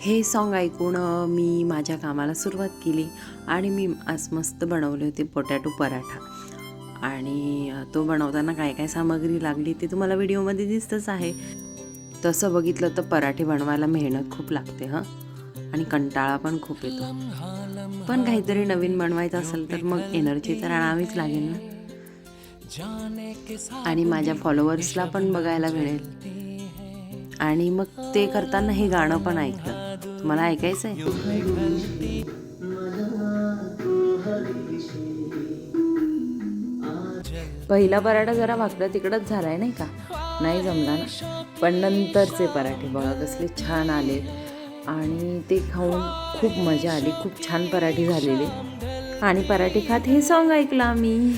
हे सॉन्ग ऐकून मी माझ्या कामाला सुरुवात केली आणि मी आज मस्त बनवले होते पोटॅटो पराठा. आणि तो बनवताना काय काय सामग्री लागली ते तुम्हाला व्हिडिओमध्ये दिसतंच आहे. तसं बघितलं तर पराठे बनवायला मेहनत खूप लागते आणि कंटाळा पण खूप येतो. पण काहीतरी नवीन बनवायचं असेल तर मग एनर्जी तर आणावीच लागेल ना. आणि माझ्या फॉलोअर्सला पण बघायला मिळेल. आणि मग ते करताना हे गाणं पण ऐकलं. तुम्हाला ऐकायचं आहे? पहिला पराठा जरा वाकडा तिकडच झालाय नाही का, नाही जमला ना. पण नंतरचे पराठे बघा कसले छान आले आणि ते खाऊन खूप मजा आली. खूप छान पराठे झालेले आणि पराठे खात हे सॉन्ग ऐकलं आम्ही.